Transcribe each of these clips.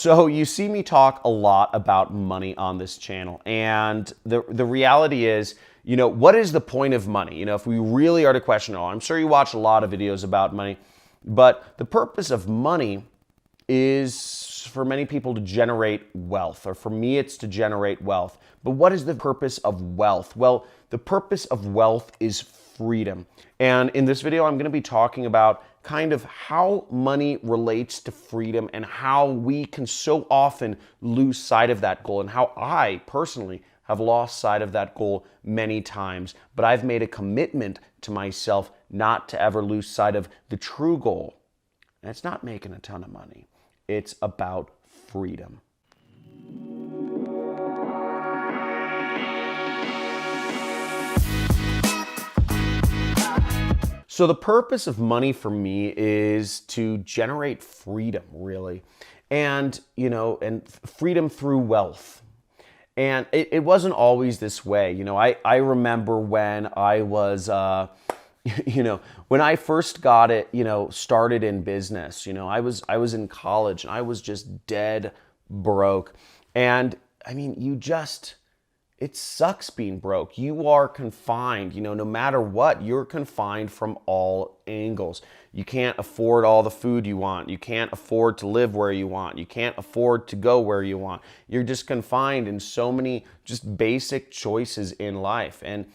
So you see me talk a lot about money on this channel, and the reality is, what is the point of money? If we really are to question it all, I'm sure you watch a lot of videos about money, but the purpose of money is for many people to generate wealth, or for me it's to generate wealth. But what is the purpose of wealth? Well, the purpose of wealth is freedom. And in this video, I'm going to be talking about kind of how money relates to freedom and how we can so often lose sight of that goal, and how I personally have lost sight of that goal many times. But I've made a commitment to myself not to ever lose sight of the true goal. And it's not making a ton of money. It's about freedom. So the purpose of money for me is to generate freedom, really. And, and freedom through wealth. And it wasn't always this way. I remember when I was, when I first got it, started in business, I was in college and I was just dead broke. And I mean, it sucks being broke. You are confined, no matter what, you're confined from all angles. You can't afford all the food you want. You can't afford to live where you want. You can't afford to go where you want. You're just confined in so many just basic choices in life. And,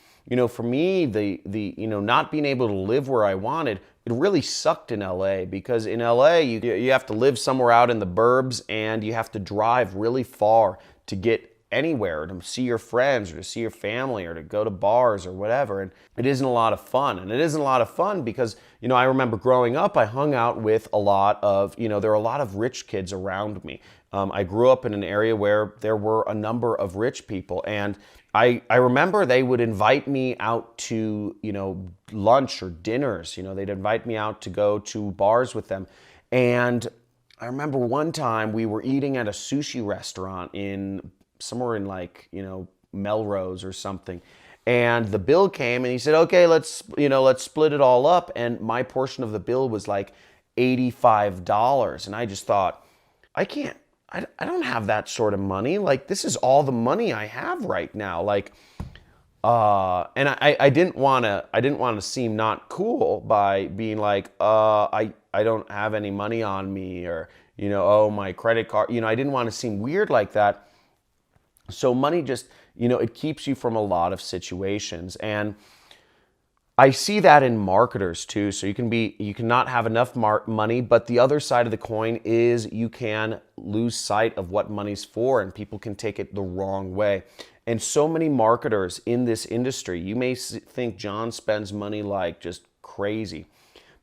for me, the not being able to live where I wanted, it really sucked in LA, because in LA, you have to live somewhere out in the burbs, and you have to drive really far to get anywhere, to see your friends or to see your family or to go to bars or whatever. And it isn't a lot of fun. And it isn't a lot of fun because, I remember growing up, I hung out with a lot of, there were a lot of rich kids around me. I grew up in an area where there were a number of rich people, and I remember they would invite me out to, lunch or dinners. They'd invite me out to go to bars with them. And I remember one time we were eating at a sushi restaurant somewhere in Melrose or something. And the bill came and he said, okay, let's split it all up. And my portion of the bill was like $85. And I just thought, I don't have that sort of money. Like, this is all the money I have right now. And I didn't want to seem not cool by being like, I don't have any money on me, or, oh, my credit card, I didn't want to seem weird like that. So money just, it keeps you from a lot of situations. And I see that in marketers too. So you cannot have enough money, but the other side of the coin is you can lose sight of what money's for, and people can take it the wrong way. And so many marketers in this industry, you may think John spends money like just crazy.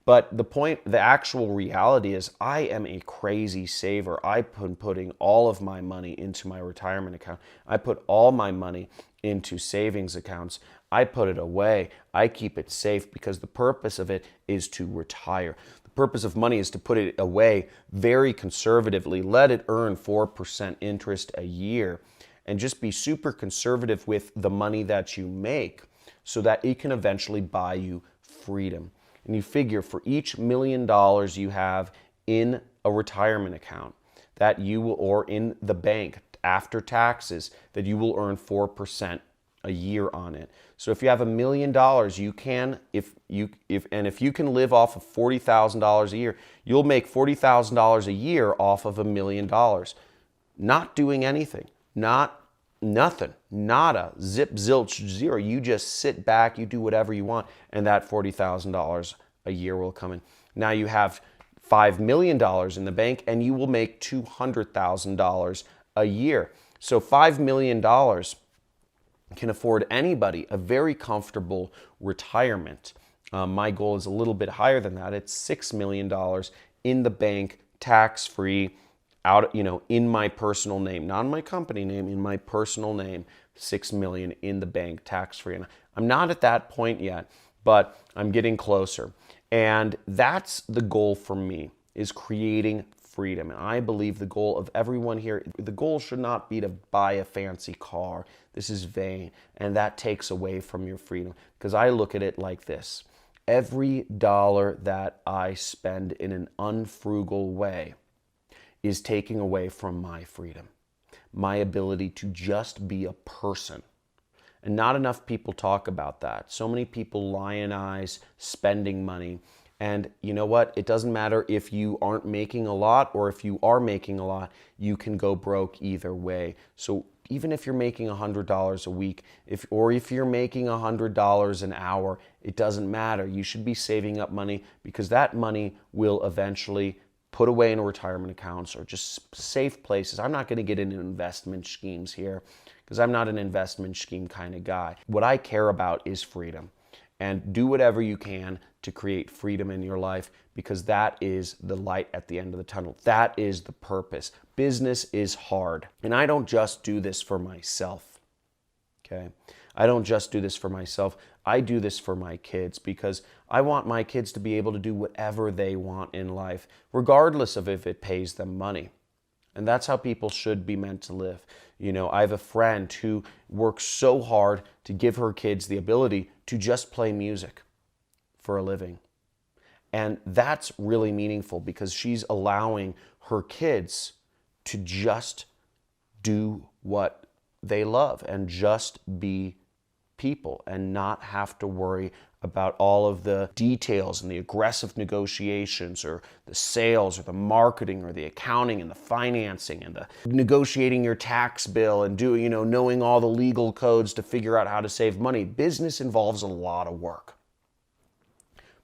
But the actual reality is I am a crazy saver. I've been putting all of my money into my retirement account. I put all my money into savings accounts. I put it away. I keep it safe because the purpose of it is to retire. The purpose of money is to put it away very conservatively. Let it earn 4% interest a year, and just be super conservative with the money that you make so that it can eventually buy you freedom. And you figure for each $1 million you have in a retirement account that you will, or in the bank after taxes, that you will earn 4% a year on it. So if you have $1 million, you can, if you can live off of $40,000 a year, you'll make $40,000 a year off of $1 million. Not doing anything, nothing, nada, zip, zilch, zero. You just sit back, you do whatever you want, and that $40,000 a year will come in. Now you have $5 million in the bank, and you will make $200,000 a year. So $5 million can afford anybody a very comfortable retirement. My goal is a little bit higher than that. It's $6 million in the bank, tax-free, out, in my personal name, not in my company name, in my personal name, 6 million in the bank, tax-free. And I'm not at that point yet, but I'm getting closer. And that's the goal for me, is creating freedom. And I believe the goal of everyone here, the goal should not be to buy a fancy car. This is vain. And that takes away from your freedom. Because I look at it like this. Every dollar that I spend in an unfrugal way is taking away from my freedom, my ability to just be a person. And not enough people talk about that. So many people lionize spending money. And you know what? It doesn't matter if you aren't making a lot or if you are making a lot, you can go broke either way. So even if you're making $100 a week, if you're making $100 an hour, it doesn't matter. You should be saving up money because that money will eventually put away in retirement accounts or just safe places. I'm not going to get into investment schemes here because I'm not an investment scheme kind of guy. What I care about is freedom. And do whatever you can to create freedom in your life because that is the light at the end of the tunnel. That is the purpose. Business is hard. And I don't just do this for myself, okay? I don't just do this for myself. I do this for my kids because I want my kids to be able to do whatever they want in life, regardless of if it pays them money. And that's how people should be meant to live. You know, I have a friend who works so hard to give her kids the ability to just play music for a living. And that's really meaningful because she's allowing her kids to just do what they love and just be people and not have to worry about all of the details and the aggressive negotiations or the sales or the marketing or the accounting and the financing and the negotiating your tax bill and knowing all the legal codes to figure out how to save money. Business involves a lot of work.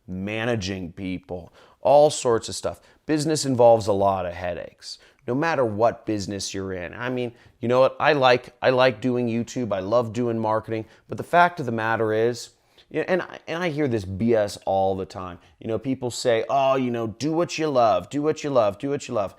Managing people, all sorts of stuff. Business involves a lot of headaches. No matter what business you're in. I mean, you know what? I like doing YouTube. I love doing marketing. But the fact of the matter is, and I hear this BS all the time. You know, people say, oh, do what you love, do what you love, do what you love.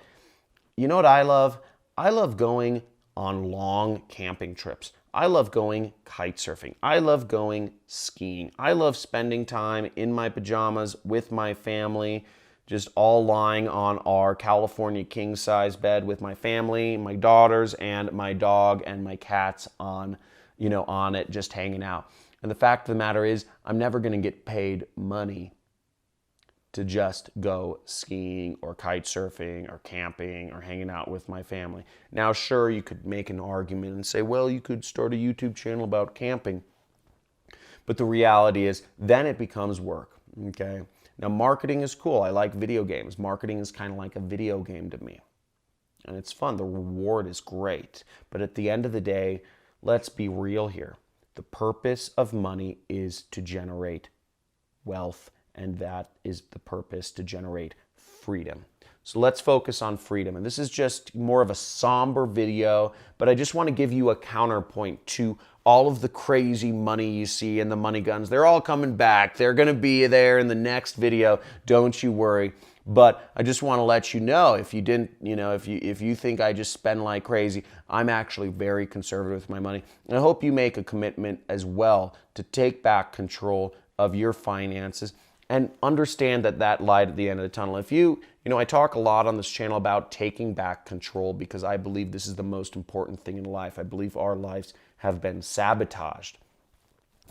You know what I love? I love going on long camping trips. I love going kite surfing. I love going skiing. I love spending time in my pajamas with my family, just all lying on our California king-size bed with my family, my daughters, and my dog and my cats on it, just hanging out. And the fact of the matter is, I'm never going to get paid money to just go skiing or kite surfing or camping or hanging out with my family. Now, sure, you could make an argument and say, well, you could start a YouTube channel about camping. But the reality is, then it becomes work, okay? Now, marketing is cool. I like video games. Marketing is kind of like a video game to me. And it's fun. The reward is great. But at the end of the day, let's be real here. The purpose of money is to generate wealth, and that is the purpose, to generate freedom. So let's focus on freedom. And this is just more of a somber video, but I just want to give you a counterpoint to all of the crazy money you see and the money guns. They're all coming back. They're going to be there in the next video. Don't you worry. But I just want to let you know, if you didn't, if you think I just spend like crazy, I'm actually very conservative with my money. And I hope you make a commitment as well to take back control of your finances and understand that light at the end of the tunnel. If I talk a lot on this channel about taking back control because I believe this is the most important thing in life. I believe our lives have been sabotaged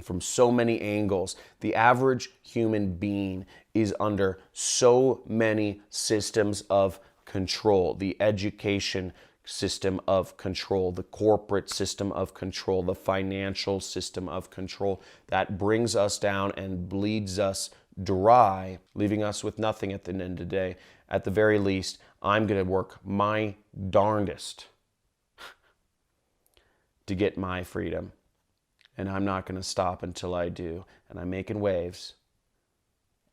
from so many angles. The average human being is under so many systems of control. The education system of control, the corporate system of control, the financial system of control that brings us down and bleeds us dry, leaving us with nothing at the end of the day. At the very least, I'm going to work my darndest to get my freedom. And I'm not going to stop until I do. And I'm making waves.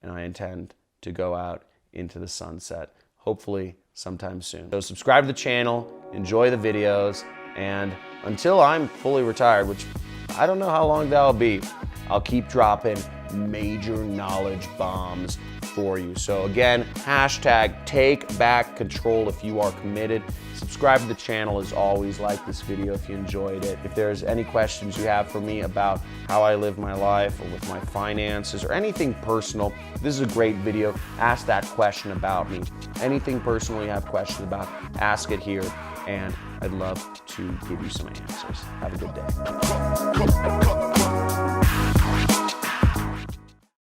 And I intend to go out into the sunset, hopefully sometime soon. So subscribe to the channel, enjoy the videos, and until I'm fully retired, which I don't know how long that'll be, I'll keep dropping major knowledge bombs for you. So again, hashtag take back control if you are committed. Subscribe to the channel as always. Like this video if you enjoyed it. If there's any questions you have for me about how I live my life or with my finances or anything personal, this is a great video. Ask that question about me. Anything personal you have questions about, ask it here, and I'd love to give you some answers. Have a good day.